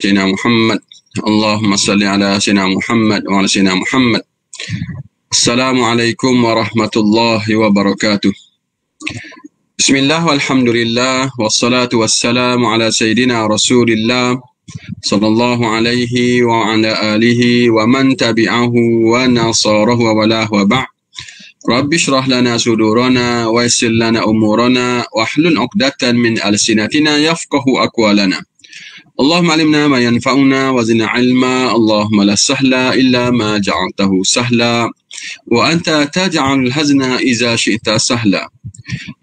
سيدنا محمد. اللهم صل على سيدنا محمد وعلى سيدنا محمد. السلام عليكم ورحمة الله وبركاته. بسم الله والحمد لله والصلاة والسلام على سيدنا رسول الله صلى الله عليه وعلى آله ومن تبعه ونصاره وولاه وبعد. رب اشرح لنا صدورنا ويسر لنا أمورنا واحلل عقدة من ألسنتنا يفقه أقوالنا. اللهم علمنا ما ينفعنا وزدنا علما. اللهم لا سهل إلا ما جعلته سهلا وأنت تجعل الحزن إذا شئت سهلا.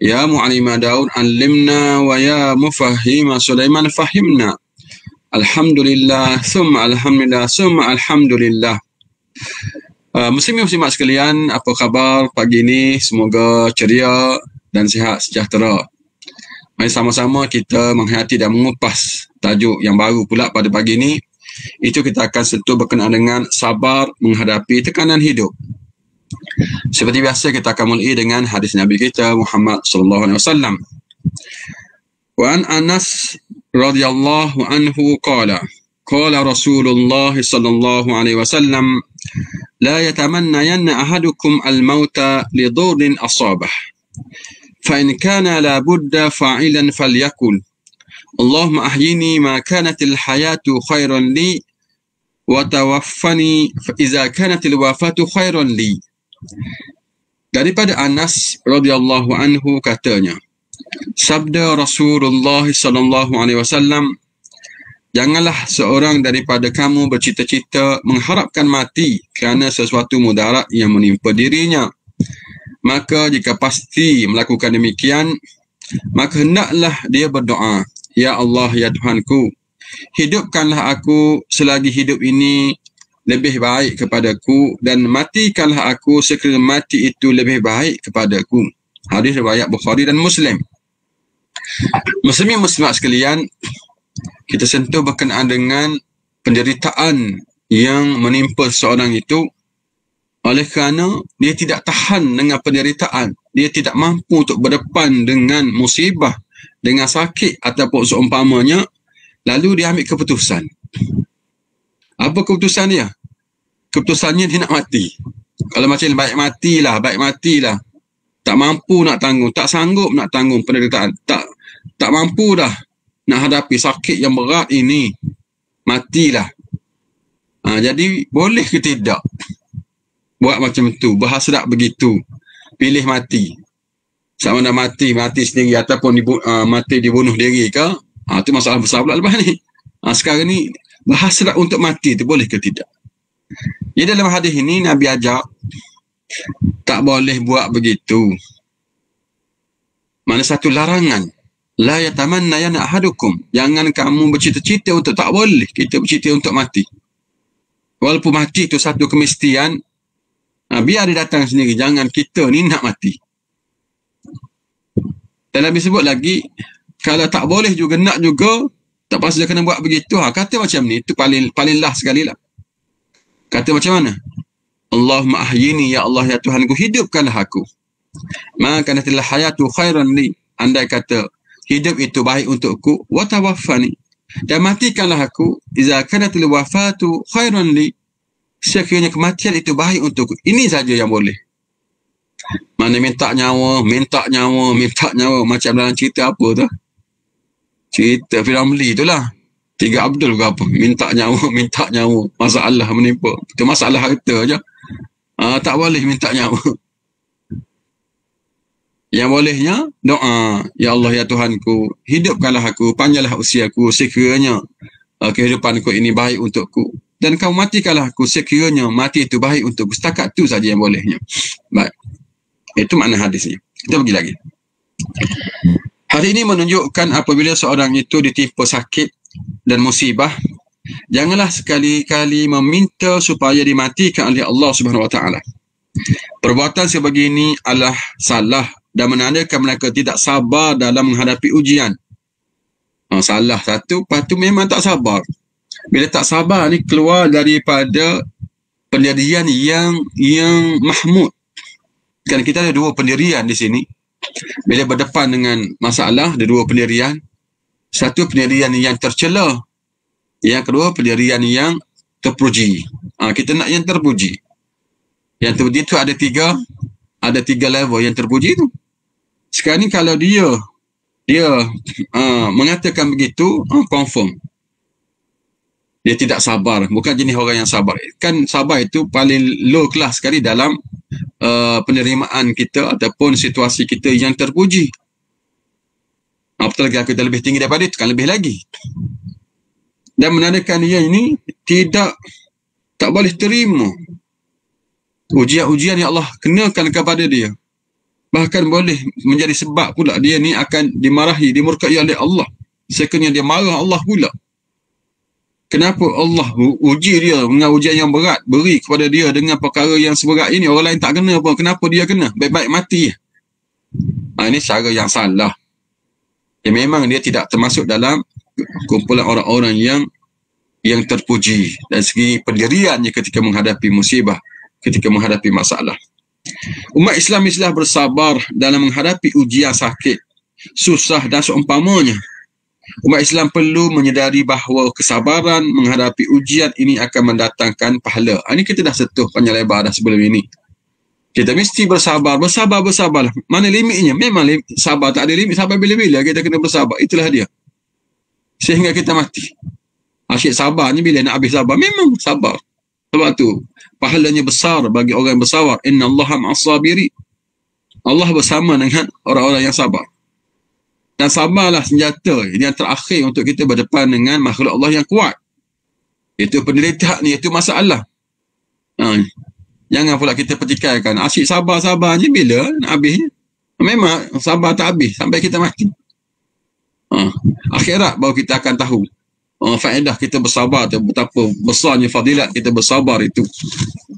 يا معلم داود علمنا ويا مفهم سليمان فهمنا. Alhamdulillah, summa alhamdulillah, summa alhamdulillah. Muslimin-muslimat sekalian, apa khabar pagi ini? Semoga ceria dan sihat sejahtera. Mari sama-sama kita menghayati dan mengupas tajuk yang baru pula pada pagi ini. Itu kita akan sentuh berkenaan dengan sabar menghadapi tekanan hidup. Seperti biasa kita akan mulai dengan hadis Nabi kita Muhammad sallallahu alaihi wasallam. Wa an Anas radhiyallahu anhu qala Rasulullah sallallahu alaihi wasallam la yatamannayanna ahadukum al-mauta li dhurrin asabah fa in kana la budda fa'ilan falyakul Allahumma ahyini ma kanat al-hayatu khairan li wa tawaffani fa idza kanat al-wafatu khairan li. Daripada Anas radhiyallahu anhu katanya, sabda Rasulullah sallallahu alaihi wasallam, janganlah seorang daripada kamu bercita-cita mengharapkan mati kerana sesuatu mudarat yang menimpa dirinya. Maka jika pasti melakukan demikian, maka hendaklah dia berdoa, ya Allah, ya Tuhanku, hidupkanlah aku selagi hidup ini lebih baik kepadaku dan matikanlah aku sekiranya mati itu lebih baik kepadaku. Hadis riwayat Bukhari dan Muslim. Muslimin-muslimat sekalian, kita sentuh berkenaan dengan penderitaan yang menimpa seorang itu oleh kerana dia tidak tahan dengan penderitaan, dia tidak mampu untuk berdepan dengan musibah, dengan sakit ataupun seumpamanya, lalu dia ambil keputusan. Apa keputusan dia? Keputusannya dia nak mati. Kalau macam ni, baik matilah. Tak mampu nak tanggung, tak sanggup nak tanggung penderitaan, tak mampu dah nak hadapi sakit yang berat ini, matilah. Jadi boleh ke tidak buat macam tu, berhasrat begitu, pilih mati? Sama ada mati sendiri ataupun mati dibunuh diri ke? Itu masalah besar pula lepas ni. Sekarang ni berhasrat untuk mati tu boleh ke tidak? Jadi dalam hadis ini Nabi ajak tak boleh buat begitu. Mana satu larangan, la yatamannayanna ahadukum, jangan kamu bercita-cita untuk, tak boleh kita bercita untuk mati. Walaupun mati itu satu kemestian, biar dia datang sendiri, jangan kita ni nak mati. Dan Nabi sebut lagi, kalau tak boleh juga, nak juga, tak pasal kena buat begitu. Kata macam ni, itu paling last sekali lah. Kata macam mana? Allahumma ahyini, ya Allah, ya Tuhanku, hidupkanlah aku. Maka kanatil hayatu khairan li, andai kata hidup itu baik untukku, wa tawaffani, dan matikanlah aku, iza kanatil wafatu khairan li, sekiranya kematian itu baik untukku. Ini saja yang boleh. Mana minta nyawa, macam dalam cerita apa tu? Cerita Firamli itulah. 3 Abdul ke apa? Minta nyawa. Masalah menimpa. Itu masalah harta je. Tak boleh minta nyawa. Yang bolehnya, doa. Ya Allah, ya Tuhanku, hidupkanlah aku, panjanglah usiaku, sekiranya kehidupanku ini baik untukku. Dan kau matikanlah aku, sekiranya mati itu baik untukku. Setakat tu saja yang bolehnya. Baik. Itu makna hadisnya. Kita pergi lagi. Hari ini menunjukkan apabila seorang itu ditimpa sakit dan musibah, janganlah sekali-kali meminta supaya dimatikan oleh Allah Subhanahu Wa Taala. Perbuatan sebegini adalah salah dan menandakan mereka tidak sabar dalam menghadapi ujian. Salah satu, lepas tu memang tak sabar. Bila tak sabar ni keluar daripada pendirian yang mahmud. Kan kita ada 2 pendirian di sini. Bila berdepan dengan masalah, ada 2 pendirian. Satu pendirian yang tercela, Yang kedua, pendirian yang terpuji. Kita nak yang terpuji. Yang terpuji itu ada tiga level yang terpuji tu. Sekarang ni kalau dia mengatakan begitu, confirm. Dia tidak sabar. Bukan jenis orang yang sabar. Kan sabar itu paling low class sekali dalam penerimaan kita ataupun situasi kita yang terpuji. Apatah lagi kita lebih tinggi daripada itu, kan lebih lagi. Dan menandakan dia ini tak boleh terima ujian-ujian yang Allah kenakan kepada dia. Bahkan boleh menjadi sebab pula dia ni akan dimarahi, dimurkai oleh Allah. Sekiranya dia marah Allah pula. Kenapa Allah uji dia dengan ujian yang berat, beri kepada dia dengan perkara yang seberat ini? Orang lain tak kena pun, kenapa dia kena? Baik-baik mati. Ini cara yang salah. Memang dia tidak termasuk dalam kumpulan orang-orang yang terpuji dari segi pendiriannya ketika menghadapi musibah, ketika menghadapi masalah. Umat Islam istilah bersabar dalam menghadapi ujian sakit, susah dan seumpamanya. Umat Islam perlu menyedari bahawa kesabaran menghadapi ujian ini akan mendatangkan pahala. Ini kita dah sentuh panjang lebar dah sebelum ini. Kita mesti bersabar. Mana limitnya? Memang sabar tak ada limit. Sampai bila-bila kita kena bersabar. Itulah dia. Sehingga kita mati. Asyik sabar ni bila nak habis sabar. Memang sabar. Sebab tu, pahalanya besar bagi orang yang bersabar. Inna Allaha ma'as-sabiri. Allah bersama dengan orang-orang yang sabar. Dan sabarlah senjata yang terakhir untuk kita berdepan dengan makhluk Allah yang kuat. Itu penderitaan ni, itu masalah. Jangan pula kita pertikaikan. Asyik sabar je bila nak habis. Memang sabar tak habis sampai kita mati. Akhirat baru kita akan tahu faedah kita bersabar tu, betapa besarnya fadilat kita bersabar itu.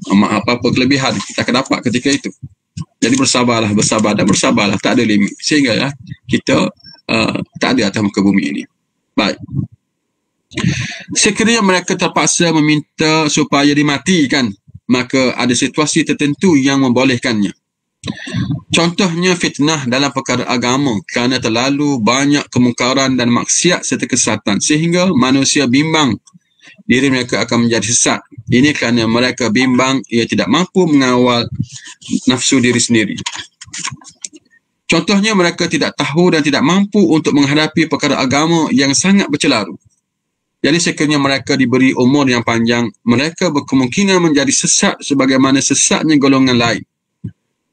Apa-apa kelebihan kita akan dapat ketika itu. Jadi bersabarlah, tak ada limit. Sehingga kita tak ada atas muka bumi ini. Baik. Sekiranya mereka terpaksa meminta supaya dimatikan, maka ada situasi tertentu yang membolehkannya. Contohnya fitnah dalam perkara agama kerana terlalu banyak kemungkaran dan maksiat serta kesesatan sehingga manusia bimbang diri mereka akan menjadi sesat. Ini kerana mereka bimbang ia tidak mampu mengawal nafsu diri sendiri. Contohnya mereka tidak tahu dan tidak mampu untuk menghadapi perkara agama yang sangat bercelaru. Jadi sekiranya mereka diberi umur yang panjang, mereka berkemungkinan menjadi sesat sebagaimana sesatnya golongan lain.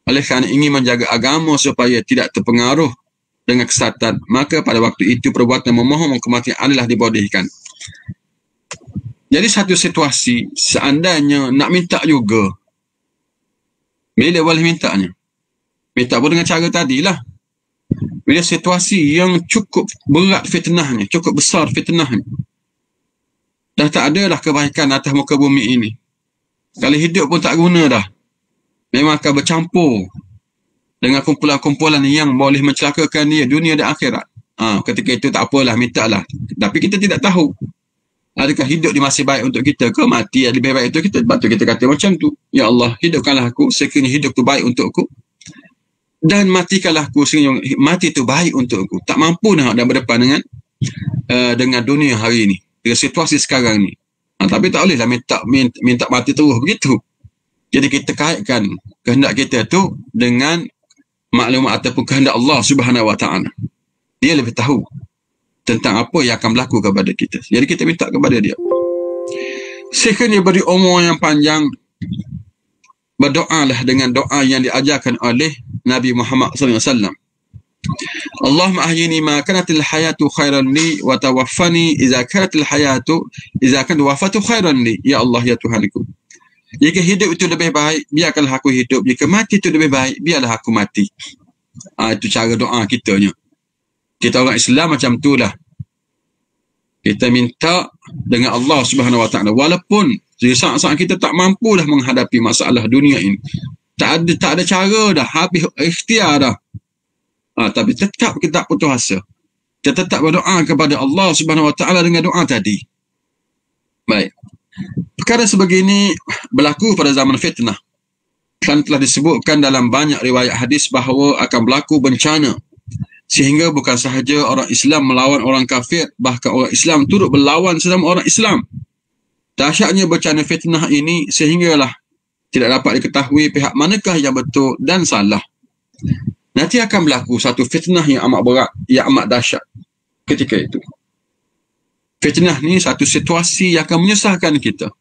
Oleh kerana ingin menjaga agama supaya tidak terpengaruh dengan kesesatan, maka pada waktu itu perbuatan memohon kematian adalah dibolehkan. Jadi satu situasi, seandainya nak minta juga, bila boleh mintanya? Minta pun dengan cara tadilah. Bila situasi yang cukup berat fitnahnya, cukup besar fitnahnya, dah tak ada dah kebaikan atas muka bumi ini. Kalau hidup pun tak guna dah. Memang akan bercampur dengan kumpulan-kumpulan yang boleh mencelakakan dia dunia dan akhirat. Ketika itu tak apalah, minta lah. Tapi kita tidak tahu. Adakah hidup ni masih baik untuk kita ke mati lebih baik untuk kita? Sebab tu kita kata macam tu. Ya Allah, hidupkanlah aku sekiranya hidup tu baik untukku. Dan matikanlah aku sekiranya mati tu baik untukku. Tak mampu nak berdepan dengan dunia hari ini. Dengan situasi sekarang ni. Tapi tak bolehlah minta mati terus begitu. Jadi kita kaitkan kehendak kita tu dengan maklumat ataupun kehendak Allah Subhanahu Wa Taala. Dia lebih tahu tentang apa yang akan berlaku kepada kita. Jadi kita minta kepada dia. Sekiranya beri umur yang panjang, berdoalah dengan doa yang diajarkan oleh Nabi Muhammad SAW. Allahumma ahyini ma kanatil hayatu khairan li wa tawaffani idza kanatil wafatu khairan li. Ya Allah, ya Tuhanku. Jika hidup itu lebih baik, biarkanlah aku hidup. Jika mati itu lebih baik, biarlah aku mati. Itu cara doa kitanya. Kita orang Islam macam itulah. Kita minta dengan Allah Subhanahu Wa Taala. Walaupun saat-saat kita tak mampulah menghadapi masalah dunia ini. Tak ada cara dah. Habis ikhtiar dah. Tapi tetap kita tak putus asa. Kita tetap berdoa kepada Allah Subhanahu Wa Taala dengan doa tadi. Baik. Perkara sebegini berlaku pada zaman fitnah. Kan telah disebutkan dalam banyak riwayat hadis bahawa akan berlaku bencana Sehingga bukan sahaja orang Islam melawan orang kafir, bahkan orang Islam turut berlawan sesama orang Islam. Dahsyatnya bencana fitnah ini sehinggalah tidak dapat diketahui pihak manakah yang betul dan salah. Nanti akan berlaku satu fitnah yang amat berat, yang amat dahsyat ketika itu. Fitnah ni satu situasi yang akan menyusahkan kita,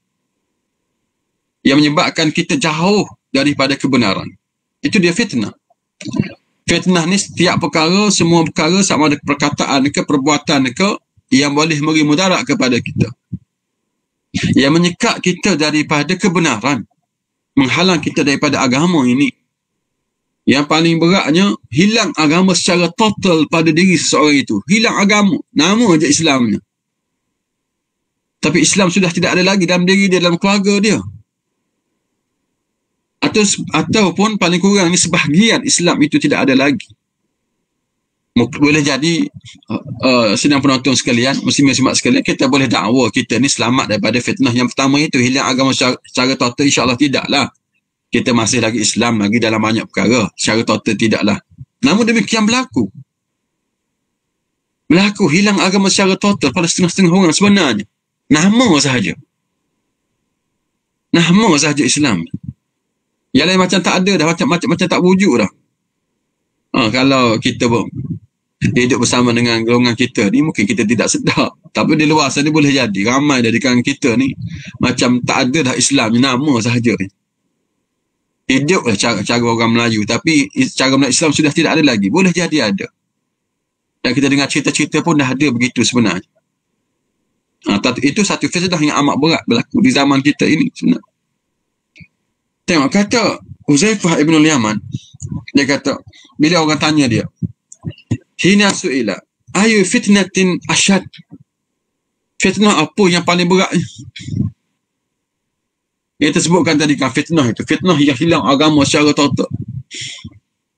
yang menyebabkan kita jauh daripada kebenaran. Itu dia fitnah. Fitnah ni setiap perkara, semua perkara sama ada perkataan ke perbuatan ke yang boleh memberi mudarat kepada kita, yang menyekat kita daripada kebenaran, menghalang kita daripada agama ini. Yang paling beratnya, hilang agama secara total pada diri seseorang itu. Hilang agama, nama je Islamnya, tapi Islam sudah tidak ada lagi dalam diri dia, dalam keluarga dia. Ataupun paling kurang ni sebahagian Islam itu tidak ada lagi. Boleh jadi sedang penonton sekalian, muslim-muslimat sekalian, kita boleh dakwa kita ni selamat daripada fitnah yang pertama itu, hilang agama secara total. InsyaAllah tidaklah. Kita masih lagi Islam lagi dalam banyak perkara. Secara total tidaklah. Namun demikian berlaku hilang agama secara total pada setengah-setengah orang sebenarnya. Nama sahaja Islam. Yang lain macam tak ada dah, macam tak wujud dah. Kalau kita hidup bersama dengan golongan kita ni, mungkin kita tidak sedar. Tapi di luar sana boleh jadi ramai dari kalangan kita ni macam tak ada dah Islam, nama sahaja. Hiduplah cara orang Melayu, tapi cara Melayu Islam sudah tidak ada lagi. Boleh jadi ada. Dan kita dengar cerita-cerita pun dah ada begitu sebenarnya. Itu satu fitnah yang amat berat berlaku di zaman kita ini sebenarnya. Tengok, kata Huzaifah ibn al-Yaman, dia kata, bila orang tanya dia, hina su'ila ayu fitnatin asyad, fitnah apa yang paling berat? Dia tersebutkan tadi kan fitnah itu, fitnah yang hilang agama secara total,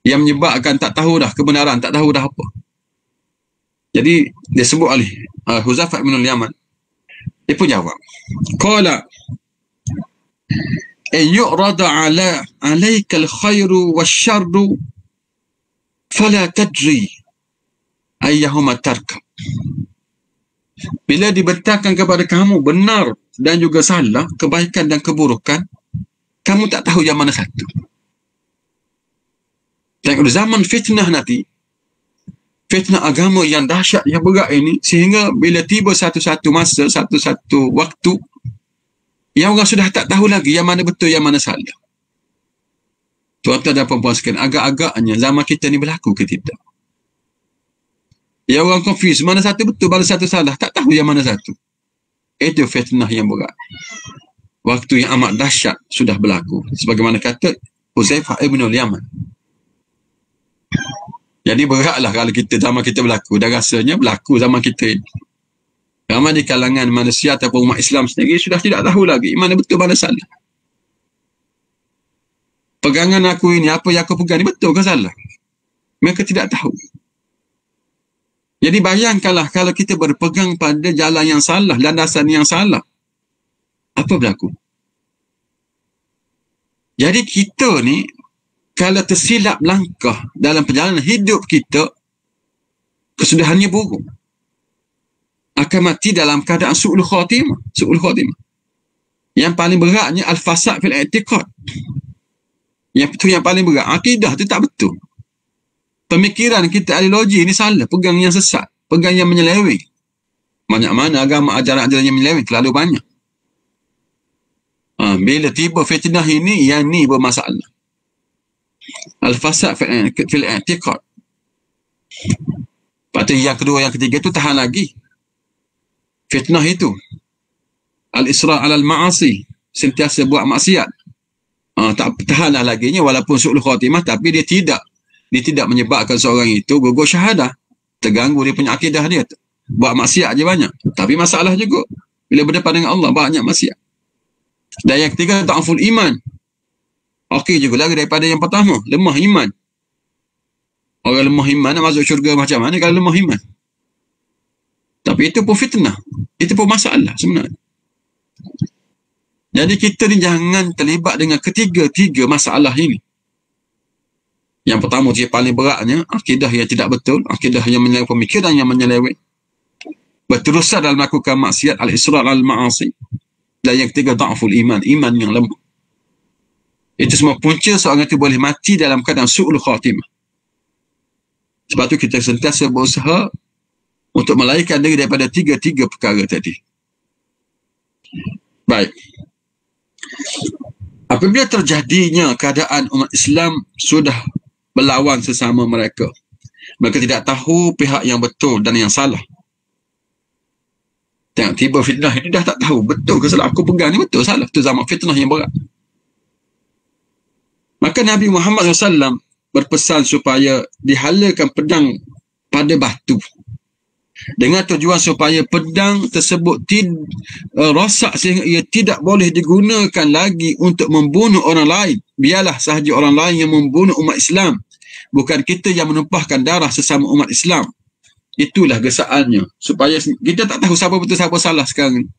yang menyebabkan tak tahu dah kebenaran, tak tahu dah apa. Jadi dia sebut oleh Huzaifah ibn al-Yaman, dia pun jawab, qala in yu'rada alaika al-khairu wasyarru fala tadri ayyahuma tarkab. Bila dibentangkan kepada kamu benar dan juga salah, kebaikan dan keburukan, kamu tak tahu yang mana satu. Tengok zaman fitnah nanti, fitnah agama yang dahsyat, yang berat ini, sehingga bila tiba satu-satu masa, satu-satu waktu, yang orang sudah tak tahu lagi yang mana betul, yang mana salah. Tuan-tuan dan puan-puan sekalian, agak-agaknya zaman kita ni berlaku ke tidak? Yang orang confuse, mana satu betul, mana satu salah, tak tahu yang mana satu. Itu fitnah yang berat. Waktu yang amat dahsyat sudah berlaku. Sebagaimana kata Huzaifah ibn al-Yaman. Jadi beratlah kalau kita zaman kita berlaku, dan rasanya berlaku zaman kita ini. Ramai di kalangan manusia ataupun umat Islam sendiri sudah tidak tahu lagi mana betul, mana salah. Pegangan aku ini, apa yang aku pegang ni betul ke salah? Mereka tidak tahu. Jadi bayangkanlah kalau kita berpegang pada jalan yang salah, landasan yang salah, apa berlaku? Jadi kita ni kalau tersilap langkah dalam perjalanan hidup kita, kesudahannya buruk. Akan mati dalam keadaan su'ul khatimah. Yang paling beratnya al-fasad fil i'tiqad. Itu yang paling berat. Akidah tu tak betul. Pemikiran kita, ideologi ni salah, pegang yang sesat, pegang yang menyeleweng. Banyak mana agama ajaran-ajaran yang menyeleweng, terlalu banyak. Bila tiba fitnah ini, yang ni bermasalah. Al-fasad fil i'tiqad. Lepas tu yang kedua, yang ketiga tu tahan lagi. Fitnah itu al-isra' alal ma'asi, sentiasa buat maksiat. Tak tahanlah laginya, walaupun su'ul khatimah, tapi dia tidak menyebabkan seorang itu gugur syahadah, terganggu dia punya akidah dia, buat maksiat je banyak, tapi masalah juga bila berdepan dengan Allah, banyak maksiat. Dan yang ketiga, ta'aful iman. Okey juga lagi daripada yang pertama, lemah iman. Orang lemah iman nak masuk syurga macam mana kalau lemah iman? Tapi itu pun fitnah. Itu pun masalah sebenarnya. Jadi kita ni jangan terlibat dengan ketiga-tiga masalah ini. Yang pertama dia paling beratnya, akidah yang tidak betul, akidah yang menyeleweng, pemikiran yang menyeleweng, berterusan dalam melakukan maksiat, al-israr al-ma'asi. Dan yang ketiga, da'ful iman, iman yang lemah. Itu semua punca seorang itu boleh mati dalam keadaan su'ul khatimah. Sebab tu kita sentiasa berusaha untuk melarikan diri daripada tiga-tiga perkara tadi. Baik. Apabila terjadinya keadaan umat Islam sudah berlawan sesama mereka, mereka tidak tahu pihak yang betul dan yang salah. Tengok, tiba fitnah ini dah tak tahu betul ke salah. Aku pegang ni betul salah. Itu zaman fitnah yang berat. Maka Nabi Muhammad SAW berpesan supaya dihalakan pedang pada batu, dengan tujuan supaya pedang tersebut rosak sehingga ia tidak boleh digunakan lagi untuk membunuh orang lain. Biarlah sahaja orang lain yang membunuh umat Islam, bukan kita yang menumpahkan darah sesama umat Islam. Itulah gesaannya, supaya kita tak tahu siapa betul siapa salah sekarang ni.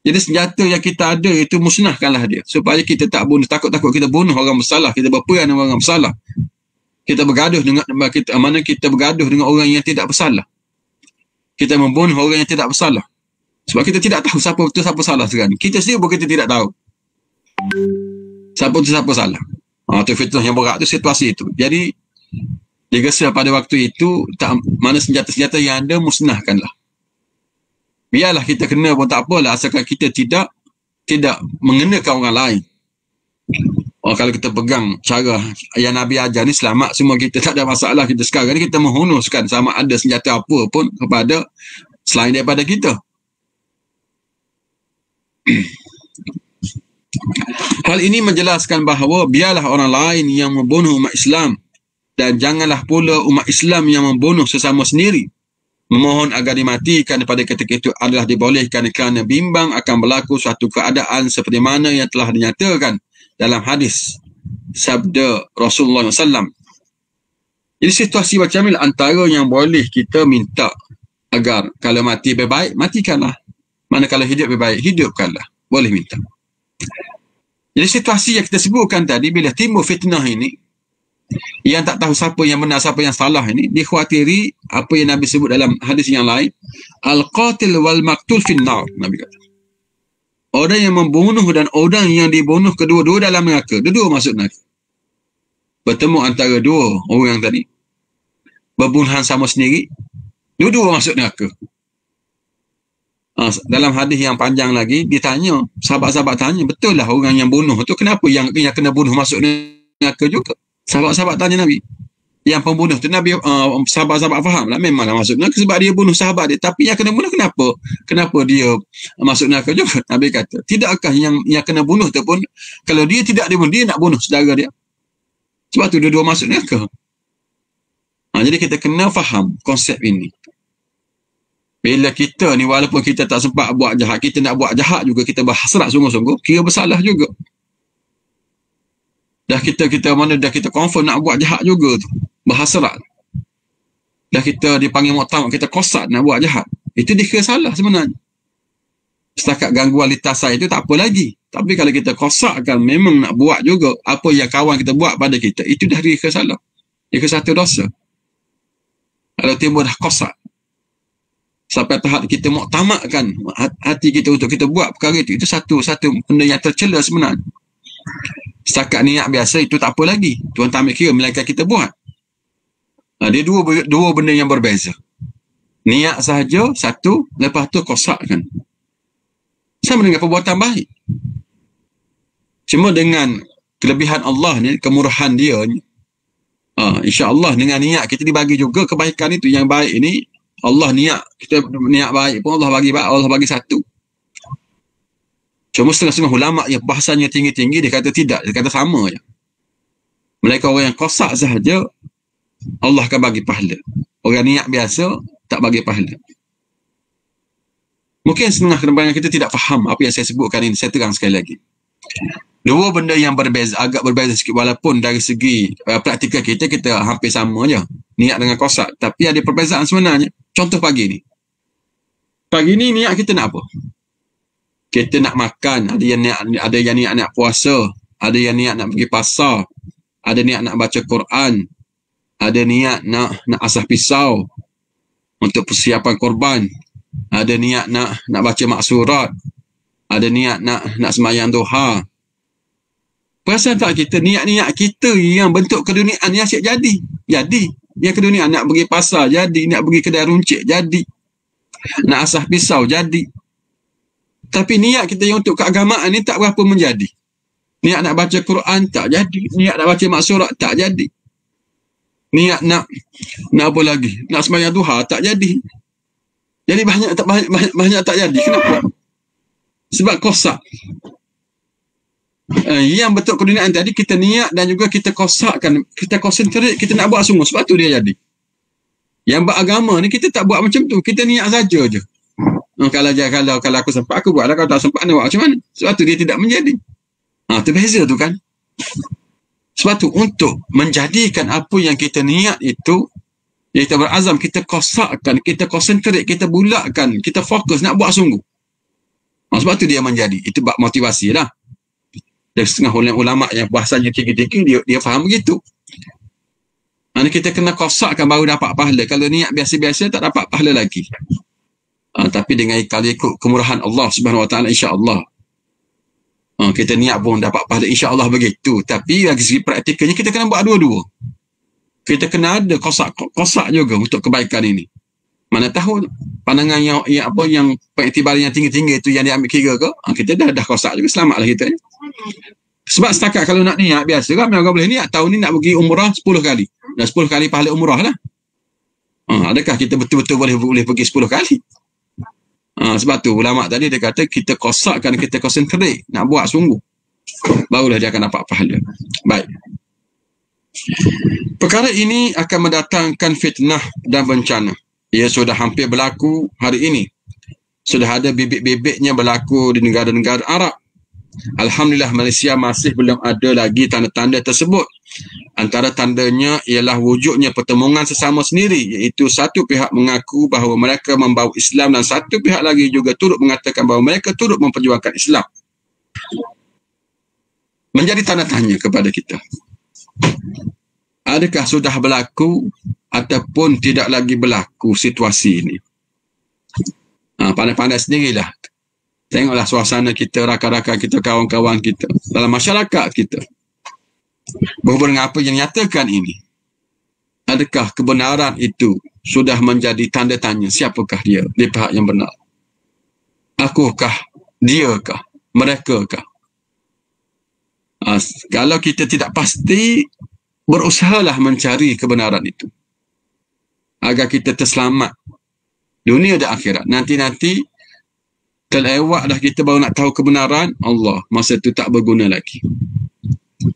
Jadi senjata yang kita ada itu musnahkanlah dia, supaya kita tak bunuh. Takut-takut kita bunuh orang bersalah, kita berperang dengan orang bersalah, kita bergaduh dengan kita bergaduh dengan orang yang tidak bersalah, kita membunuh orang yang tidak bersalah. Sebab kita tidak tahu siapa betul siapa salah sekarang. Kita sendiri pun kita tidak tahu siapa betul siapa salah. Itu fitnah yang berat tu, situasi itu. Jadi digesa pada waktu itu, mana senjata-senjata yang ada musnahkanlah. Biarlah kita kena pun tak apalah, asalkan kita tidak mengenakan orang lain. Kalau kita pegang cara yang Nabi ajar ni, selamat semua kita, tak ada masalah. Kita sekarang ni kita menghunuskan sama ada senjata apa pun kepada selain daripada kita. Hal ini menjelaskan bahawa biarlah orang lain yang membunuh umat Islam, dan janganlah pula umat Islam yang membunuh sesama sendiri. Memohon agar dimatikan pada ketika itu adalah dibolehkan kerana bimbang akan berlaku suatu keadaan seperti mana yang telah dinyatakan dalam hadis sabda Rasulullah SAW. Jadi situasi macam ini antara yang boleh kita minta agar kalau mati lebih baik, matikanlah. Manakala hidup lebih baik, hidupkanlah. Boleh minta. Jadi situasi yang kita sebutkan tadi, bila timbul fitnah ini, yang tak tahu siapa yang benar, siapa yang salah ini, dikhawatiri apa yang Nabi sebut dalam hadis yang lain, al-qatil wal maqtul finnar. Nabi kata, orang yang membunuh dan orang yang dibunuh, kedua-dua dalam neraka. Dua-dua masuk neraka. Bertemu antara dua orang tadi, berbunuhan sama sendiri, dua-dua masuk neraka. Dalam hadis yang panjang lagi, ditanya, sahabat-sahabat tanya, betul lah orang yang bunuh tu, kenapa yang kena bunuh masuk neraka juga? Sahabat-sahabat tanya Nabi. Yang pembunuh tu Nabi, sahabat-sahabat faham lah, memanglah masuk neraka sebab dia bunuh sahabat dia. Tapi yang kena bunuh kenapa dia masuk neraka juga? Nabi kata, tidakkah yang kena bunuh tu pun, kalau dia tidak dibunuh, dia nak bunuh saudara dia. Sebab tu dua-dua masuk neraka. Jadi kita kena faham konsep ini. Bila kita ni, walaupun kita tak sempat buat jahat, kita nak buat jahat juga, kita berhasrat sungguh-sungguh, kira bersalah juga. Dah kita confirm nak buat jahat juga tu, berhasrat. Dah kita dipanggil muktamad, kita kosat nak buat jahat. Itu dikira salah sebenarnya. Setakat gangguan lintasan itu tak apa lagi. Tapi kalau kita kosatkan memang nak buat juga apa yang kawan kita buat pada kita, itu dah dikira salah. Dikira satu dosa. Kalau timbul dah kosat, sampai tahap kita muktamadkan hati kita untuk kita buat perkara itu satu benda yang tercela sebenarnya. Setakat niat biasa itu tak apa lagi. Tuan tak ambil kira melainkan kita buat. Dia dua benda yang berbeza. Niat sahaja satu, lepas tu kosakkan. Sama dengan perbuatan baik. Cuma dengan kelebihan Allah ni, kemurahan dia ni, insya-Allah dengan niat kita dibagi juga kebaikan itu. Yang baik ini Allah niat, kita niat baik pun Allah bagi satu. Cuma setengah-setengah ulama yang bahasanya tinggi-tinggi, dia kata tidak, dia kata sama je. Mereka orang yang kosak sahaja, Allah akan bagi pahala. Orang niat biasa, tak bagi pahala. Mungkin setengah kebanyakan kita tidak faham apa yang saya sebutkan ini. Saya terang sekali lagi. Dua benda yang berbeza, agak berbeza sikit, walaupun dari segi praktikal kita hampir sama je. Niat dengan kosak. Tapi ada perbezaan sebenarnya. Contoh pagi ni. Pagi ni niat kita nak apa? Kita nak makan, ada yang niat nak puasa, ada yang niat nak pergi pasar, ada niat nak baca Quran, ada niat nak asah pisau untuk persiapan korban, ada niat nak baca maksurat, ada niat nak sembahyang duha. Perasan tak kita, niat-niat kita yang bentuk keduniaan yang asyik jadi. Yang keduniaan nak pergi pasar jadi, nak pergi kedai runcit jadi, nak asah pisau jadi. Tapi niat kita yang untuk keagamaan ni tak berapa menjadi. Niat nak baca Quran tak jadi, niat nak baca maksurat tak jadi, niat nak apa lagi, nak sembahyang duha tak jadi. Jadi banyak tak jadi. Kenapa? Sebab kosak. Yang bentuk keduniaan tadi kita niat dan juga kita kosakkan, kita konsentrate, kita nak buat sungguh, sebab tu dia jadi. Yang beragama ni kita tak buat macam tu, kita niat saja je. Kalau aku sempat aku buatlah, kalau tak sempat nak buat macam mana? Sebab tu dia tidak menjadi. Tu beza tu kan. Sebab tu untuk menjadikan apa yang kita niat itu, kita berazam, kita kosakkan, kita konsentrate, kita bulatkan, kita fokus nak buat sungguh. Sebab tu dia menjadi. Itu bab motivasi lah. Dan setengah ulama yang bahasanya tinggi-tinggi, dia faham begitu. Kita kena kosakkan baru dapat pahala. Kalau niat biasa-biasa tak dapat pahala lagi. Tapi dengan kalau ikut kemurahan Allah Subhanahu Wa Taala, insya-Allah kita niat pun dapat pahala, insya-Allah begitu. Tapi dari segi praktikalnya kita kena buat dua-dua. Kita kena ada kosak juga untuk kebaikan ini. Mana tahu pandangan yang pengiktibar yang tinggi-tinggi itu yang diambil kira ke, kita dah kosak juga, selamatlah kita. Sebab setakat kalau nak niat biasa kan, orang boleh niat tahun ni nak pergi umrah 10 kali. Dah 10 kali pahala umrah lah. Adakah kita betul-betul boleh pergi 10 kali? Sebab tu ulama tadi dia kata kita kosakkan, kita konsentrate nak buat sungguh, barulah dia akan dapat pahala. Baik. Perkara ini akan mendatangkan fitnah dan bencana. Ia sudah hampir berlaku hari ini. Sudah ada bibit-bibitnya berlaku di negara-negara Arab. Alhamdulillah Malaysia masih belum ada lagi tanda-tanda tersebut. Antara tandanya ialah wujudnya pertemuan sesama sendiri, iaitu satu pihak mengaku bahawa mereka membawa Islam dan satu pihak lagi juga turut mengatakan bahawa mereka turut memperjuangkan Islam. Menjadi tanda tanya kepada kita, adakah sudah berlaku ataupun tidak lagi berlaku situasi ini? Pandai-pandai sendirilah. Tengoklah suasana kita, rakan-rakan kita, kawan-kawan kita, dalam masyarakat kita, berhubung dengan apa yang nyatakan ini. Adakah kebenaran itu sudah menjadi tanda tanya? Siapakah dia di pihak yang benar? Akukah? Diakah? Merekakah? Kalau kita tidak pasti, berusahalah mencari kebenaran itu agar kita terselamat dunia dan akhirat. Nanti terlewat dah kita baru nak tahu kebenaran, Allah, masa tu tak berguna lagi.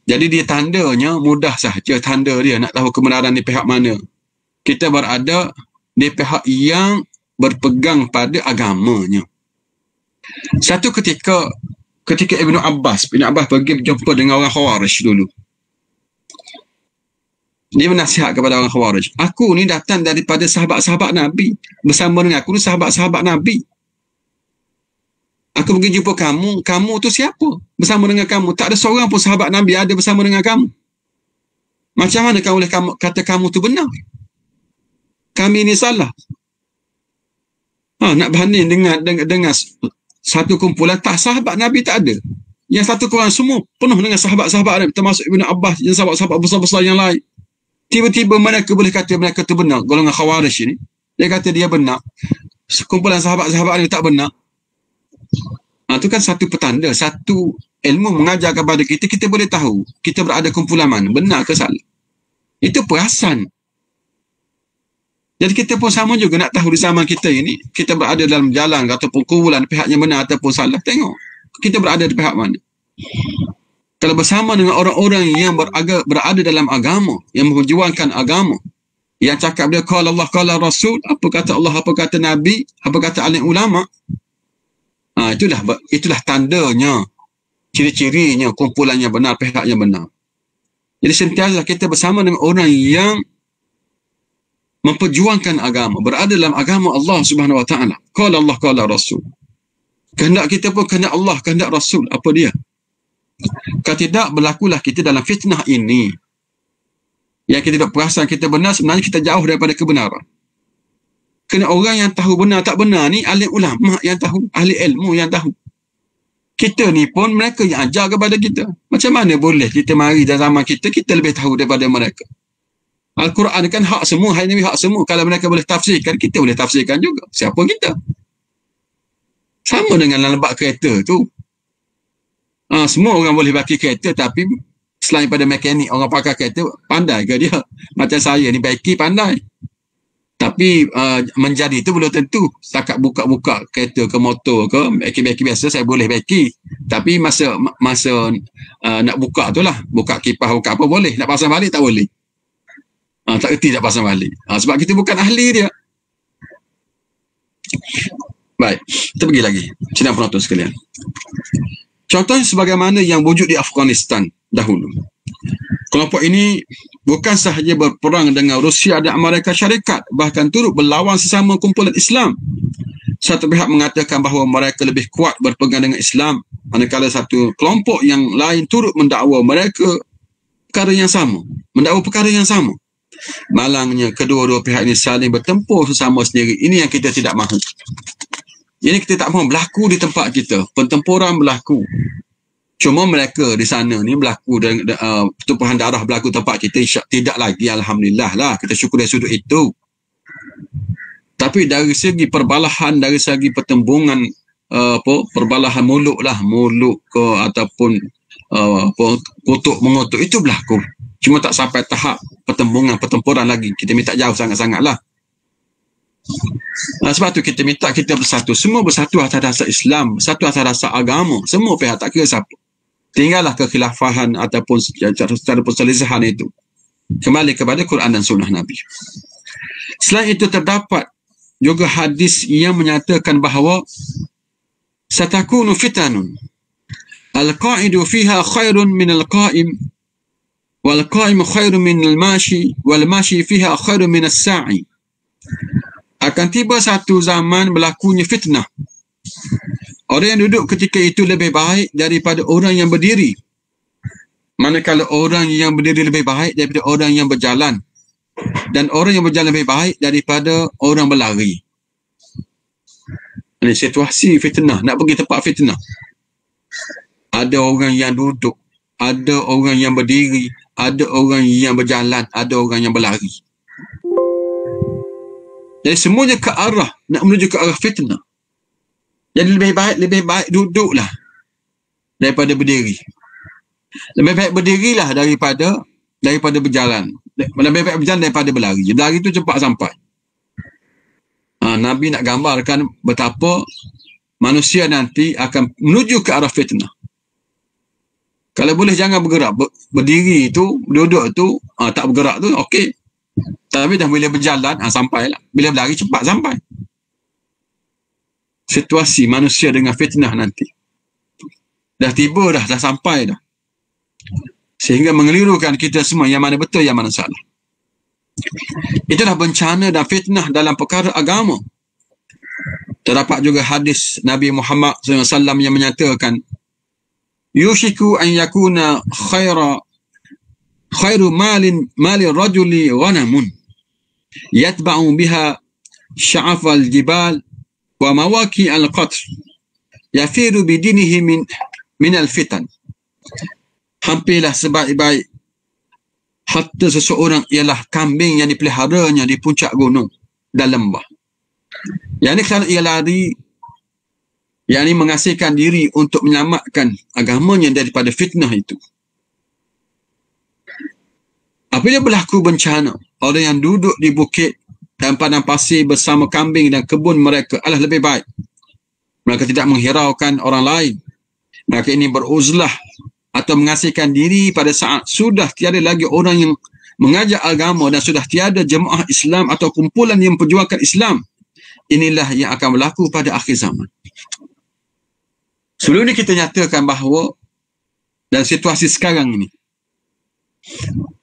Jadi dia tandanya mudah sahaja, tanda dia nak tahu kebenaran di pihak mana. Kita berada di pihak yang berpegang pada agamanya. Satu ketika Ibnu Abbas pergi berjumpa dengan orang Khawarij dulu. Dia menasihat kepada orang Khawarij, aku ni datang daripada sahabat-sahabat Nabi. Bersama dengan aku ni sahabat-sahabat Nabi. Aku pergi jumpa kamu, kamu tu siapa? Bersama dengan kamu. Tak ada seorang pun sahabat Nabi ada bersama dengan kamu. Macam mana kamu boleh kata kamu tu benar? Kami ni salah. Nak banding dengan satu kumpulan, tak, sahabat Nabi tak ada. Yang satu kumpulan semua penuh dengan sahabat-sahabat Nabi, termasuk Ibnu Abbas, yang sahabat-sahabat besar-besar yang lain. Tiba-tiba mereka boleh kata mereka tu benar. Golongan Khawarij ini, dia kata dia benar. Kumpulan sahabat-sahabat Nabi tak benar. Itu kan satu petanda, satu ilmu mengajar kepada kita, kita boleh tahu kita berada kumpulan mana, benar ke salah. Itu perasan. Jadi kita pun sama juga nak tahu di zaman kita ini, kita berada dalam jalan ataupun kumpulan pihaknya benar ataupun salah. Tengok kita berada di pihak mana. Kalau bersama dengan orang-orang yang berada dalam agama, yang memperjuangkan agama, yang cakap dia qala Allah qala Rasul, apa kata Allah, apa kata Nabi, apa kata alim ulama, itulah tandanya, ciri-cirinya kumpulan yang benar, pihak yang benar. Jadi sentiasa kita bersama dengan orang yang memperjuangkan agama, berada dalam agama Allah Subhanahu Wa Taala. Qala Allah qala Rasul. Kehendak kita pun kehendak Allah, kehendak Rasul. Apa dia? Kalau tidak, berlakulah kita dalam fitnah ini. Yang kita tak perasan kita benar, sebenarnya kita jauh daripada kebenaran. Kena orang yang tahu benar tak benar ni, ahli ulama yang tahu, ahli ilmu yang tahu. Kita ni pun mereka yang ajar kepada kita. Macam mana boleh kita mari dalam zaman kita, kita lebih tahu daripada mereka. Al-Quran kan hak semua, hari ni hak semua. Kalau mereka boleh tafsirkan, kita boleh tafsirkan juga. Siapa kita? Sama dengan dalam bab kereta tu. Semua orang boleh pakai kereta, tapi selain pada mekanik, orang pakai kereta, pandai ke dia? Macam saya ni, baiki pandai. Tapi menjadi itu belum tentu. Setakat buka-buka kereta ke motor ke, beki-beki biasa saya boleh beki. Tapi masa nak buka tu lah, buka kipas, buka apa boleh. Nak pasang balik tak boleh. Tak erti nak pasang balik. Sebab kita bukan ahli dia. Baik, kita pergi lagi. Sidang penonton sekalian. Contohnya sebagaimana yang wujud di Afghanistan dahulu. Kelompok ini bukan sahaja berperang dengan Rusia dan Amerika Syarikat, bahkan turut berlawan sesama kumpulan Islam. Satu pihak mengatakan bahawa mereka lebih kuat berpegang dengan Islam, manakala satu kelompok yang lain turut mendakwa mereka perkara yang sama, mendakwa perkara yang sama. Malangnya kedua-dua pihak ini saling bertempur sesama sendiri. Ini yang kita tidak mahu. Ini kita tak mahu berlaku di tempat kita. Pertempuran berlaku. Cuma mereka di sana ni berlaku, pertumpahan darah berlaku tempat kita, tidak lagi, alhamdulillah lah, kita syukur dari sudut itu. Tapi dari segi perbalahan, dari segi pertembungan, perbalahan mulut ke ataupun kutuk mengutuk, itu berlaku. Cuma tak sampai tahap pertempuran lagi. Kita minta jauh sangat-sangat lah. Sebab tu kita minta kita bersatu, semua bersatu atas dasar Islam, bersatu atas dasar agama, semua pihak, tak kira siapa. Tinggallah kekhilafahan ataupun secara perselisihan itu. Kembali kepada Quran dan Sunnah Nabi. Selain itu terdapat juga hadis yang menyatakan bahawa satakunu fitanun al-qa'idu fiha khairun min al-qa'im wal-qa'imu khairun min al-mashi wal-mashi fiha khairun min as-sa'i. Akan tiba satu zaman berlakunya fitnah. Orang yang duduk ketika itu lebih baik daripada orang yang berdiri. Manakala orang yang berdiri lebih baik daripada orang yang berjalan. Dan orang yang berjalan lebih baik daripada orang berlari. Ini situasi fitnah. Nak pergi tempat fitnah. Ada orang yang duduk. Ada orang yang berdiri. Ada orang yang berjalan. Ada orang yang berlari. Jadi semuanya ke arah. Nak menuju ke arah fitnah. Jadi lebih baik duduklah daripada berdiri. Lebih baik berdirilah daripada berjalan. Lebih baik berjalan daripada berlari. Berlari itu cepat sampai. Nabi nak gambarkan betapa manusia nanti akan menuju ke arah fitnah. Kalau boleh jangan bergerak. Berdiri itu, duduk itu, tak bergerak tu okey. Tapi dah bila berjalan, sampailah. Bila berlari cepat sampai. Situasi manusia dengan fitnah nanti. Dah tiba dah sampai dah. Sehingga mengelirukan kita semua yang mana betul, yang mana salah. Itulah bencana dan fitnah dalam perkara agama. Terdapat juga hadis Nabi Muhammad SAW yang menyatakan, yushiku an yakuna khairu mali rajuli ghanamun yatba'u biha sya'afal jibal wa mawaki al-qatr yafiru bidinihi min al-fitan. Hampirlah sebaik-baik harta seseorang ialah kambing yang dipeliharanya di puncak gunung dan lembah. Yang ini kerana ia lari, yang ini mengasihkan diri untuk menyelamatkan agamanya daripada fitnah itu. Apabila berlaku bencana, orang yang duduk di bukit dan padang pasir bersama kambing dan kebun mereka adalah lebih baik. Mereka tidak menghiraukan orang lain. Mereka ini beruzlah atau mengasihkan diri pada saat sudah tiada lagi orang yang mengajak agama dan sudah tiada jemaah Islam atau kumpulan yang memperjuangkan Islam. Inilah yang akan berlaku pada akhir zaman. Sebelum ini kita nyatakan bahawa dalam situasi sekarang ini,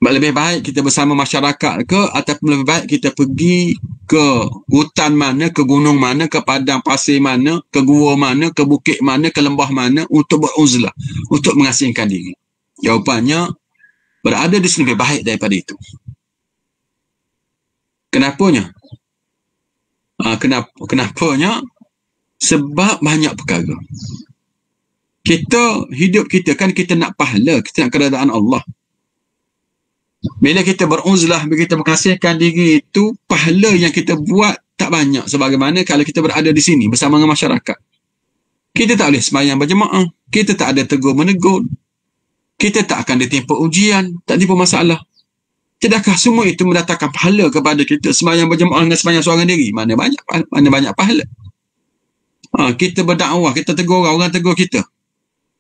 lebih baik kita bersama masyarakat ke, ataupun lebih baik kita pergi ke hutan mana, ke gunung mana, ke padang pasir mana, ke gua mana, ke bukit mana, ke lembah mana untuk beruzlah, untuk mengasingkan diri. Jawapannya, berada di sini lebih baik daripada itu. Kenapanya? Kenapanya? Sebab banyak perkara. Hidup kita kan kita nak pahala, kita nak keredaan Allah. Bila kita beruzlah, bila kita menghasilkan diri itu, pahala yang kita buat tak banyak. Sebagaimana kalau kita berada di sini bersama dengan masyarakat. Kita tak boleh sembahyang berjemaah. Kita tak ada tegur menegur. Kita tak akan ditimpa ujian, tak timpa masalah. Tidakkah semua itu mendatangkan pahala kepada kita sembahyang berjemaah dengan sembahyang seorang diri? Mana banyak pahala. Kita berdakwah, kita tegur orang tegur kita.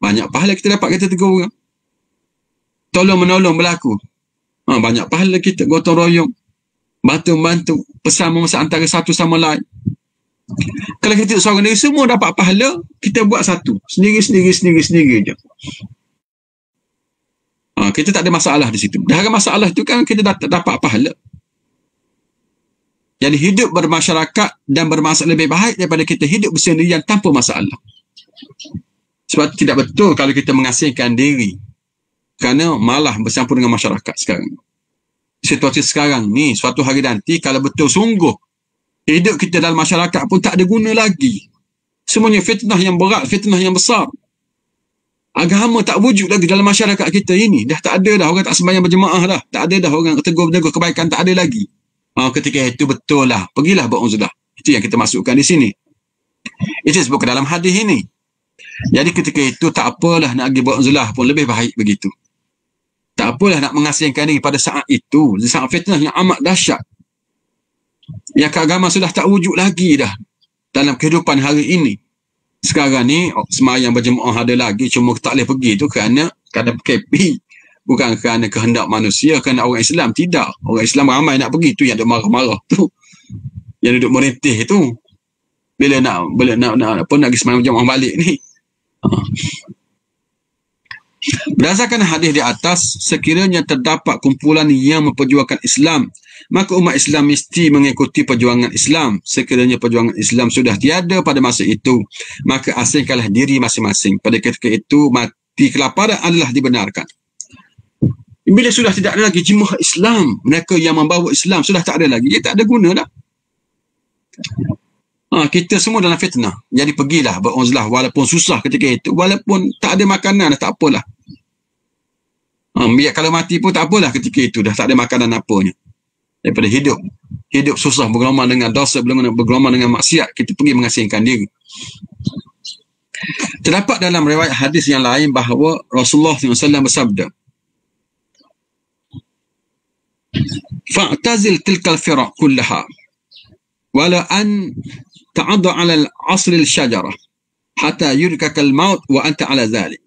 Banyak pahala kita dapat, kita tegur orang. Tolong menolong berlaku. Banyak pahala kita gotong royong. Bantu-bantu, pesan memesan antara satu sama lain. Kalau kita seorang diri semua dapat pahala, kita buat satu. Sendiri je. Kita tak ada masalah di situ. Dah ada masalah itu kan kita dapat pahala. Jadi hidup bermasyarakat dan bermasalah lebih baik daripada kita hidup bersendirian tanpa masalah. Sebab tidak betul kalau kita mengasingkan diri. Kerana malah bercampur dengan masyarakat sekarang. Situasi sekarang ni, suatu hari nanti kalau betul sungguh hidup kita dalam masyarakat pun tak ada guna lagi. Semuanya fitnah yang berat, fitnah yang besar. Agama tak wujud lagi dalam masyarakat kita ini. Dah tak ada dah orang tak sembahyang berjemaah dah. Tak ada dah orang tegur-menegur kebaikan, tak ada lagi. Ketika itu betul lah, pergilah beruzlah. Itu yang kita masukkan di sini. Itu disebut dalam hadis ini. Jadi ketika itu tak apalah nak pergi beruzlah pun lebih baik begitu. Tak apalah nak mengasingkan diri pada saat itu. Saat fitnah yang amat dahsyat. Yang keagamaan sudah tak wujud lagi dah dalam kehidupan hari ini. Sekarang ni sembahyang berjemaah ada lagi, cuma tak boleh pergi tu kerana PKP. Bukan kerana kehendak manusia, kerana orang Islam. Tidak. Orang Islam ramai nak pergi. Tu yang duduk marah-marah tu. Yang duduk merintih tu. Bila nak pergi sembahyang berjemaah balik ni. Berdasarkan hadis di atas, sekiranya terdapat kumpulan yang memperjuangkan Islam, maka umat Islam mesti mengikuti perjuangan Islam. Sekiranya perjuangan Islam sudah tiada pada masa itu, maka asingkanlah diri masing-masing. Pada ketika itu, mati kelaparan adalah dibenarkan. Bila sudah tidak ada lagi jemaah Islam, mereka yang membawa Islam sudah tak ada lagi, tak ada guna dah. Kita semua dalam fitnah. Jadi pergilah beruzlah walaupun susah ketika itu, walaupun tak ada makanan, tak apalah. Biar kalau mati pun tak apalah ketika itu, dah tak ada makanan apanya. Daripada hidup susah bergelombang dengan dosa, bergelombang dengan maksiat, kita pergi mengasingkan diri. Terdapat dalam riwayat hadis yang lain bahawa Rasulullah SAW bersabda, fa'tazil tilkal firaq kullaha wala an ta'adda 'ala al-'asri al-syajarah hatta yurikaka al-maut wa anta 'ala dhalik.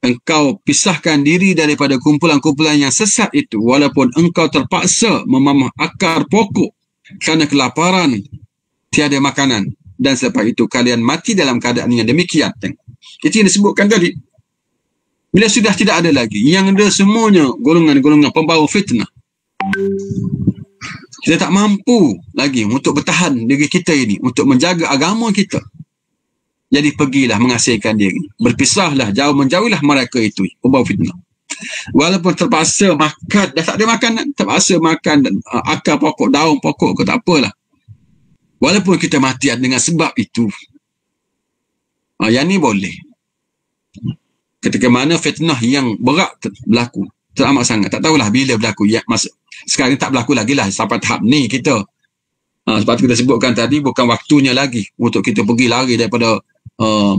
Engkau pisahkan diri daripada kumpulan-kumpulan yang sesat itu walaupun engkau terpaksa memamah akar pokok kerana kelaparan, tiada makanan, dan selepas itu kalian mati dalam keadaan yang demikian. Itu yang disebutkan tadi. Bila sudah tidak ada lagi, yang ada semuanya golongan-golongan pembawa fitnah. Kita tak mampu lagi untuk bertahan diri kita ini, untuk menjaga agama kita. Jadi pergilah mengasingkan diri. Berpisahlah, menjauhilah mereka itu, pembawa fitnah. Walaupun terpaksa makan, dah tak ada makanan, terpaksa makan akar pokok, daun pokok ke, tak apalah. Walaupun kita mati dengan sebab itu. Yang ni boleh. Ketika mana fitnah yang berat berlaku, teramat sangat. Tak tahulah bila berlaku. Sekarang tak berlaku lagi lah sampai tahap ni kita. Sebab tu kita sebutkan tadi, bukan waktunya lagi untuk kita pergi lari daripada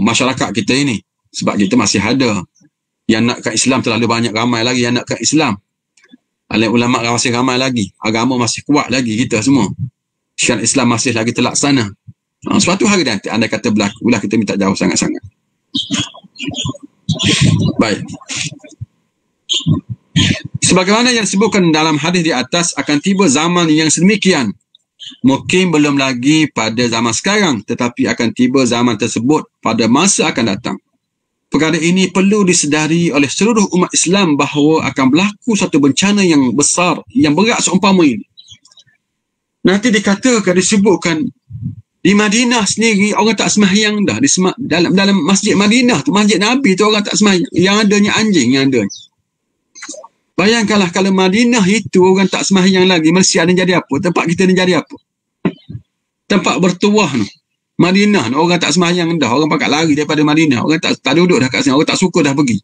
masyarakat kita ini. Sebab kita masih ada yang nak ke Islam, terlalu banyak ramai lagi yang nak ke Islam. Alim ulama masih ramai lagi. Agama masih kuat lagi kita semua. Syariat Islam masih lagi terlaksana. Suatu hari nanti anda kata berlaku lah, kita minta jauh sangat-sangat. Baik. Sebagaimana yang disebutkan dalam hadis di atas, akan tiba zaman yang sedemikian. Mungkin belum lagi pada zaman sekarang, tetapi akan tiba zaman tersebut pada masa akan datang. Perkara ini perlu disedari oleh seluruh umat Islam bahawa akan berlaku satu bencana yang besar, yang berat seumpama ini. Nanti dikatakan, disebutkan di Madinah sendiri orang tak sembahyang dah. Dalam masjid Madinah tu, masjid Nabi tu orang tak sembahyang. Yang adanya anjing, yang adanya. Bayangkanlah kalau Madinah itu orang tak sembahyang lagi, Malaysia ni jadi apa? Tempat kita ni jadi apa? Tempat bertuah ni. Madinah ni orang tak sembahyang dah, orang pakat lari daripada Madinah. Orang tak duduk dah kat sini, orang tak suka dah pergi.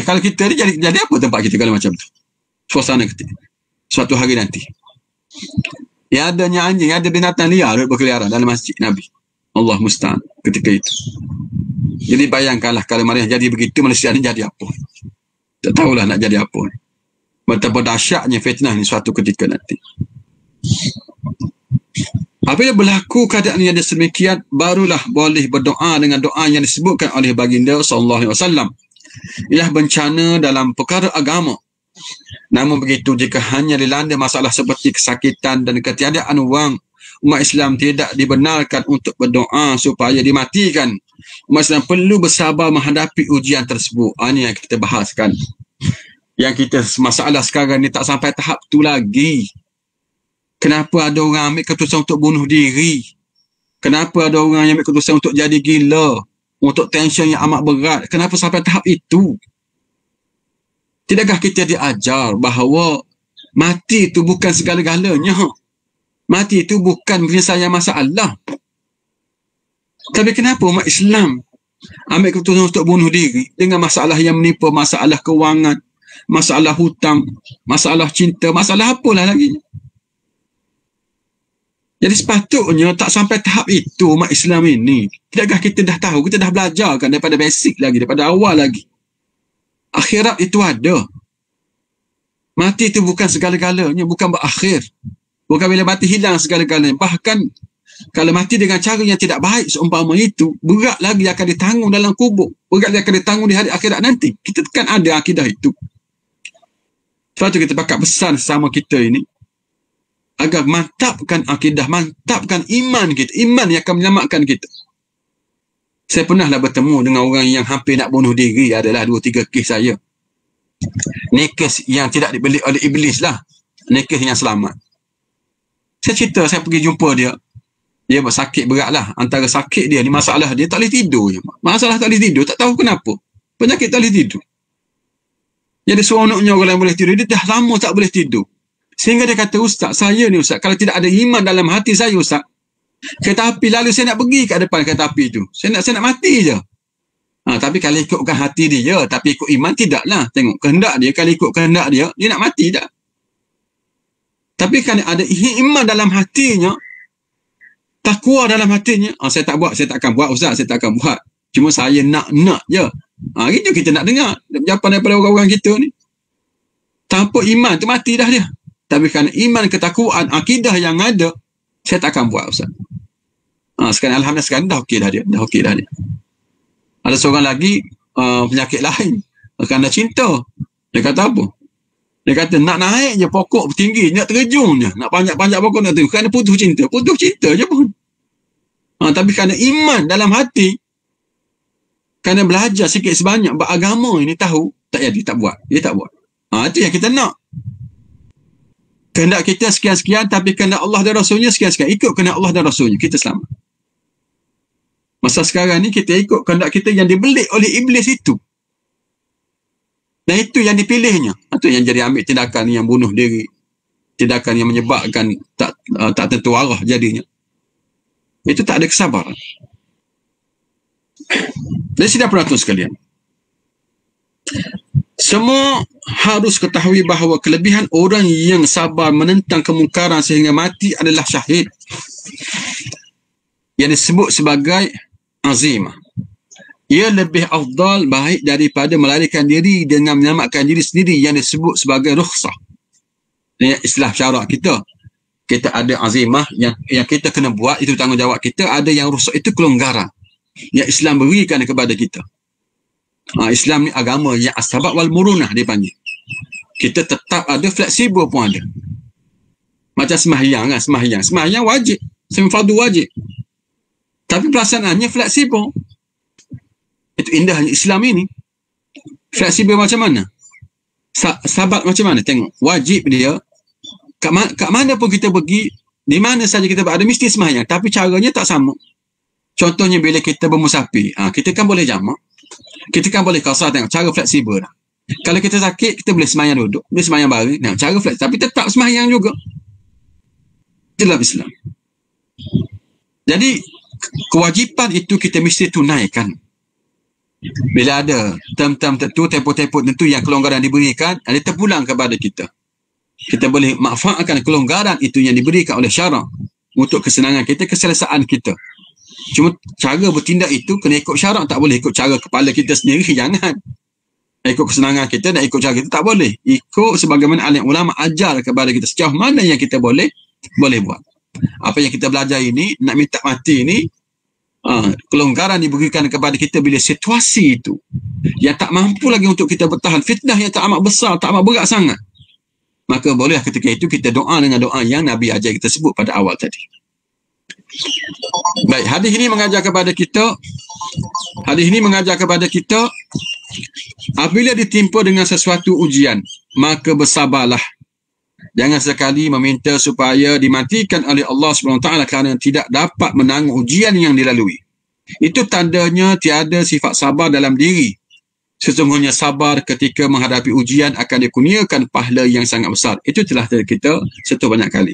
Kalau kita ni jadi apa tempat kita kalau macam tu? Suasana kita. Suatu hari nanti. Ya adanya anjing, ada binatang liar berkeliaran dalam masjid Nabi. Allah musta'an ketika itu. Jadi bayangkanlah kalau Madinah jadi begitu, Malaysia ni jadi apa? Tak tahulah nak jadi apa. Betapa dahsyatnya fitnah ni suatu ketika nanti. Apabila berlaku keadaan yang sedemikian, barulah boleh berdoa dengan doa yang disebutkan oleh baginda sallallahu alaihi wasallam. Ialah bencana dalam perkara agama. Namun begitu, jika hanya dilanda masalah seperti kesakitan dan ketiadaan wang, umat Islam tidak dibenarkan untuk berdoa supaya dimatikan. Umat Islam perlu bersabar menghadapi ujian tersebut. Ini yang kita bahaskan. Yang kita masalah sekarang ni tak sampai tahap tu lagi. Kenapa ada orang ambil keputusan untuk bunuh diri? Kenapa ada orang yang ambil keputusan untuk jadi gila? Untuk tension yang amat berat? Kenapa sampai tahap itu? Tidakkah kita diajar bahawa mati itu bukan segala-galanya? Mati itu bukan penyelesaian masalah. Tapi kenapa umat Islam ambil keputusan untuk bunuh diri dengan masalah yang menimpa, masalah kewangan, masalah hutang, masalah cinta, masalah apalah lagi? Jadi sepatutnya tak sampai tahap itu umat Islam ini. Tidakkah kita dah tahu, kita dah belajar kan daripada basic lagi, daripada awal lagi. Akhirat itu ada. Mati itu bukan segala-galanya, bukan berakhir. Bukan bila mati hilang segala-galanya. Bahkan kalau mati dengan cara yang tidak baik seumpama itu, berat lagi akan ditanggung dalam kubur. Berat lagi akan ditanggung di hari akhirat nanti. Kita kan ada akidah itu. Sebab itu kita pakat pesan sama kita ini, agar mantapkan akidah, mantapkan iman kita. Iman yang akan menyelamatkan kita. Saya pernahlah bertemu dengan orang yang hampir nak bunuh diri. Adalah 2-3 kes saya. Ni kes yang tidak dibeli oleh iblis lah. Ni kes yang selamat. Saya cerita, saya pergi jumpa dia. Dia sakit berat lah. Antara sakit dia ni, masalah dia tak boleh tidur je. Masalah tak boleh tidur, tak tahu kenapa. Penyakit tak boleh tidur. Jadi seronoknya orang yang boleh tidur, dia dah lama tak boleh tidur. Sehingga dia kata, Ustaz, saya ni Ustaz, kalau tidak ada iman dalam hati saya Ustaz, kereta api lalu saya nak pergi kat depan kereta api tu. Saya nak mati je. Tapi kalau ikutkan hati dia, tapi ikut iman tidaklah. Tengok kehendak dia, kalau ikut kehendak dia, dia nak mati tak? Tapi kan ada iman dalam hatinya, takwa dalam hatinya, saya tak buat, saya tak akan buat Ustaz, saya tak akan buat. Cuma saya nak je. Itu kita nak dengar jawapan daripada orang-orang kita ni. Tanpa iman tu mati dah dia. Tapi kerana iman, ketakwaan, akidah yang ada, saya tak akan buat Ustaz. Sekarang Alhamdulillah sekarang dah okey dah dia. Dah okey dah dia. Ada seorang lagi penyakit lain. Kerana cinta. Dia kata apa? Dia kata nak naik je pokok tinggi, nak terjun je. Nak panjat-panjat pokok nak terjun. Kerana putus cinta. Putus cinta je pun. Tapi kerana iman dalam hati, kerana belajar sikit sebanyak beragama ini tahu, tak jadi, tak buat. Dia tak buat. Itu yang kita nak. Kehendak kita sekian-sekian, tapi kehendak Allah dan Rasulnya sekian-sekian. Ikut kehendak Allah dan Rasulnya, kita selamat. Masa sekarang ni kita ikut kehendak kita yang dibelik oleh iblis itu. Dan itu yang dipilihnya. Itu yang jadi ambil tindakan yang bunuh diri. Tindakan yang menyebabkan tak tentu arah jadinya. Itu tak ada kesabaran. Dari sidang penonton sekalian, semua harus ketahui bahawa kelebihan orang yang sabar menentang kemungkaran sehingga mati adalah syahid, yang disebut sebagai azimah. Ia lebih afdal, baik daripada melarikan diri dengan menyelamatkan diri sendiri, yang disebut sebagai rukhsah. Ini istilah syarak kita. Kita ada azimah yang kita kena buat, itu tanggungjawab kita. Ada yang rukhsah, itu kelonggaran yang Islam berikan kepada kita. Islam ni agama yang as-sabat wal murunah dipanggil. Kita tetap ada, fleksibel pun ada. Macam sembahyang kan, sembahyang wajib, fardu wajib. Tapi pelaksanaannya fleksibel. Itu indahnya Islam ini. Fleksibel macam mana? Sabat macam mana? Tengok, wajib dia kat mana pun kita pergi, di mana saja kita berada, mesti sembahyang. Tapi caranya tak sama. Contohnya bila kita bermusafir, kita kan boleh jamak, kita kan boleh qasar. Tengok cara fleksibel dah. Kalau kita sakit, kita boleh semayang duduk, boleh semayang baring, nah, cara flex, tapi tetap semayang juga dalam Islam. Jadi kewajipan itu kita mesti tunaikan. Bila ada term-term tertentu, tempoh-tempoh tertentu yang kelonggaran diberikan, ada terpulang kepada kita. Kita boleh manfaatkan kelonggaran itu yang diberikan oleh syarak untuk kesenangan kita, keselesaan kita. Cuma cara bertindak itu kena ikut syarak, tak boleh ikut cara kepala kita sendiri, jangan. Ikut kesenangan kita dan ikut cara kita, tak boleh. Ikut sebagaimana alim ulama ajar kepada kita sejauh mana yang kita boleh buat. Apa yang kita belajar ini, nak minta mati ini, kelonggaran diberikan kepada kita bila situasi itu yang tak mampu lagi untuk kita bertahan, fitnah yang tak amat besar, tak amat berat sangat, maka bolehlah ketika itu kita doa dengan doa yang Nabi ajar kita sebut pada awal tadi. Baik, hadis ini mengajar kepada kita apabila ditimpa dengan sesuatu ujian, maka bersabarlah. Jangan sekali meminta supaya dimatikan oleh Allah SWT kerana tidak dapat menanggung ujian yang dilalui. Itu tandanya tiada sifat sabar dalam diri. Sesungguhnya sabar ketika menghadapi ujian akan dikurniakan pahala yang sangat besar. Itu telah kita sentuh banyak kali.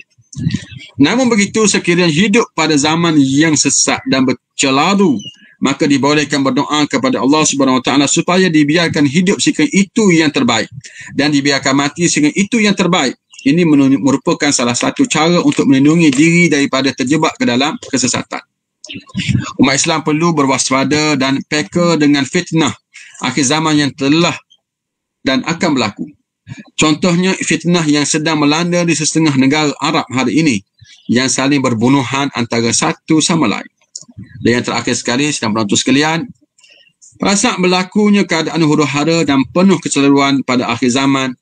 Namun begitu, sekiranya hidup pada zaman yang sesak dan bercelaru, maka dibolehkan berdoa kepada Allah SWT supaya dibiarkan hidup sehingga itu yang terbaik dan dibiarkan mati sehingga itu yang terbaik. Ini merupakan salah satu cara untuk melindungi diri daripada terjebak ke dalam kesesatan. Umat Islam perlu berwaspada dan peka dengan fitnah akhir zaman yang telah dan akan berlaku. Contohnya fitnah yang sedang melanda di setengah negara Arab hari ini, yang saling berbunuhan antara satu sama lain. Dan yang terakhir sekali, sedang penonton sekalian, pada saat berlakunya keadaan huru-hara dan penuh kecelaruan pada akhir zaman,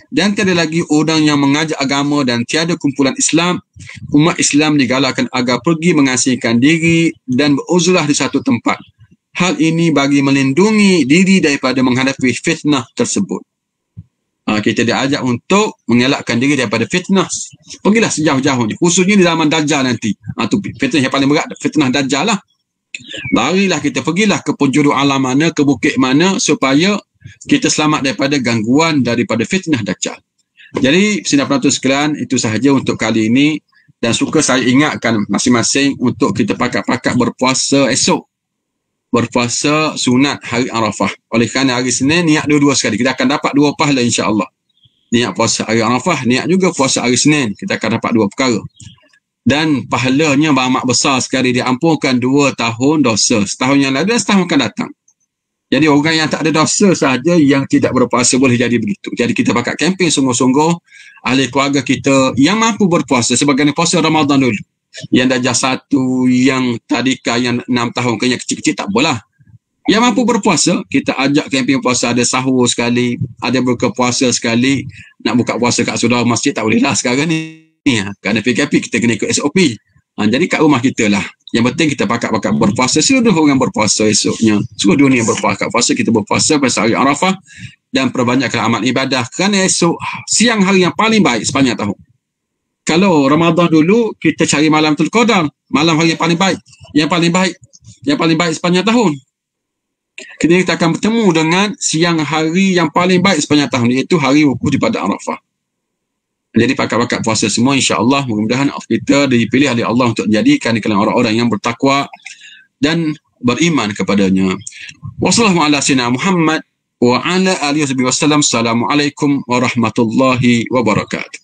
dan tiada lagi orang yang mengajak agama dan tiada kumpulan Islam, umat Islam digalakkan agar pergi mengasingkan diri dan beruzlah di satu tempat. Hal ini bagi melindungi diri daripada menghadapi fitnah tersebut. Kita diajak untuk mengelakkan diri daripada fitnah. Pergilah sejauh-jauhnya, khususnya di zaman Dajjal nanti. Itu fitnah yang paling berat, fitnah Dajjal lah. Larilah kita, pergilah ke penjuru alam mana, ke bukit mana, supaya kita selamat daripada gangguan daripada fitnah Dajjal. Jadi, sidang penonton sekalian, itu sahaja untuk kali ini. Dan suka saya ingatkan masing-masing untuk kita pakat-pakat berpuasa esok. Berpuasa sunat hari Arafah. Oleh kerana hari Senin, niat dua-dua sekali. Kita akan dapat dua pahala insya-Allah. Niat puasa hari Arafah, niat juga puasa hari Senin. Kita akan dapat dua perkara. Dan pahalanya beramat besar sekali. Diampunkan 2 tahun dosa. Setahun yang lalu dan setahun akan datang. Jadi orang yang tak ada dosa sahaja yang tidak berpuasa boleh jadi begitu. Jadi kita pakat kempen sungguh-sungguh ahli keluarga kita yang mampu berpuasa. Sebagaimana puasa Ramadan dulu. Yang darjah 1, yang tadika, yang 6 tahun ke, yang kecil-kecil tak boleh. Yang mampu berpuasa, kita ajak kempen puasa, ada sahur sekali, ada buka puasa sekali. Nak buka puasa kat saudara masjid tak boleh lah sekarang ni. Kerana PKP kita kena ikut SOP. Jadi kat rumah kita lah. Yang penting kita pakat-pakat berpuasa. Seluruh orang berpuasa esoknya. Seluruh dunia berpuasa. Kita berpuasa pada hari Arafah. Dan perbanyakkan amal ibadah. Kerana esok siang hari yang paling baik sepanjang tahun. Kalau Ramadan dulu, kita cari malam Lailatul Qadar. Malam hari yang paling baik. Yang paling baik sepanjang tahun. Kita akan bertemu dengan siang hari yang paling baik sepanjang tahun. Iaitu hari wukuf di pada Arafah. Jadi pakat-pakat puasa semua insya-Allah. Mudah-mudahan kita dipilih oleh Allah untuk menjadikan di kalangan orang-orang yang bertakwa dan beriman kepadanya. Wassalamualaikum warahmatullahi wabarakatuh.